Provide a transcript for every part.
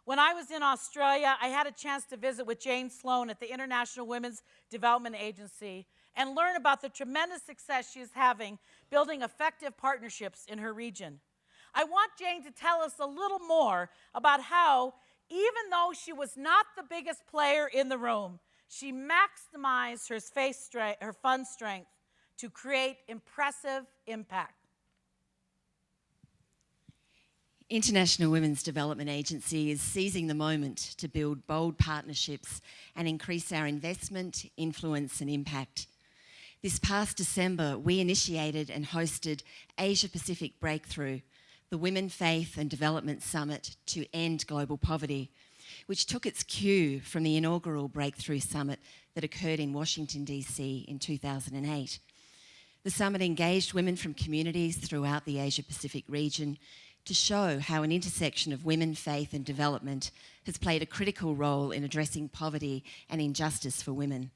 When I was in Australia, I had a chance to visit with Jane Sloane at the International Women's Development Agency and learn about the tremendous success she is having building effective partnerships in her region. I want Jane to tell us a little more about how, even though she was not the biggest player in the room, she maximized her fund strength to create impressive impact. International Women's Development Agency is seizing the moment to build bold partnerships and increase our investment, influence and impact. This past December, we initiated and hosted Asia Pacific Breakthrough, the Women, Faith and Development Summit to End Global Poverty, which took its cue from the inaugural Breakthrough Summit that occurred in Washington, DC in 2008. The summit engaged women from communities throughout the Asia Pacific region to show how an intersection of women, faith and development has played a critical role in addressing poverty and injustice for women.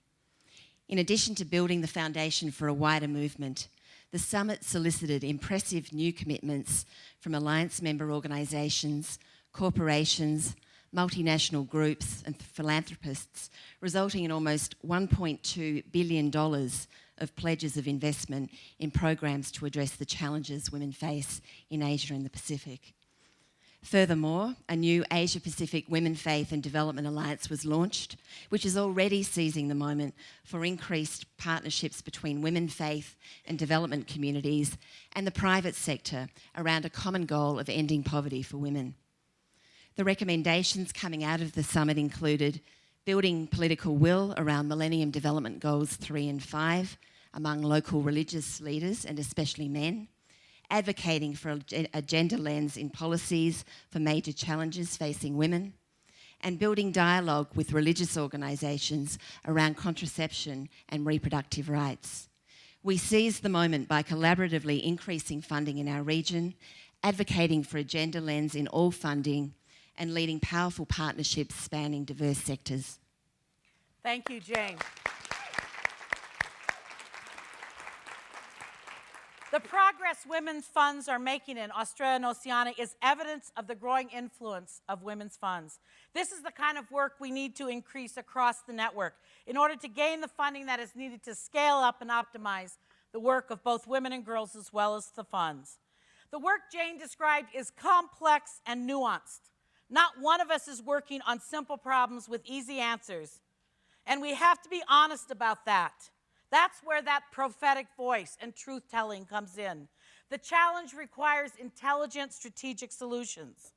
In addition to building the foundation for a wider movement, the summit solicited impressive new commitments from alliance member organisations, corporations, multinational groups and philanthropists, resulting in almost $1.2 billion of pledges of investment in programs to address the challenges women face in Asia and the Pacific. Furthermore, a new Asia Pacific Women, Faith and Development Alliance was launched, which is already seizing the moment for increased partnerships between women, faith and development communities and the private sector around a common goal of ending poverty for women. The recommendations coming out of the summit included building political will around Millennium Development Goals 3 and 5 among local religious leaders and especially men, advocating for a gender lens in policies for major challenges facing women, and building dialogue with religious organisations around contraception and reproductive rights. We seized the moment by collaboratively increasing funding in our region, advocating for a gender lens in all funding, and leading powerful partnerships spanning diverse sectors. Thank you, Jane. The progress women's funds are making in Australia and Oceania is evidence of the growing influence of women's funds. This is the kind of work we need to increase across the network in order to gain the funding that is needed to scale up and optimize the work of both women and girls as well as the funds. The work Jane described is complex and nuanced. Not one of us is working on simple problems with easy answers, and we have to be honest about that. That's where that prophetic voice and truth-telling comes in. The challenge requires intelligent, strategic solutions.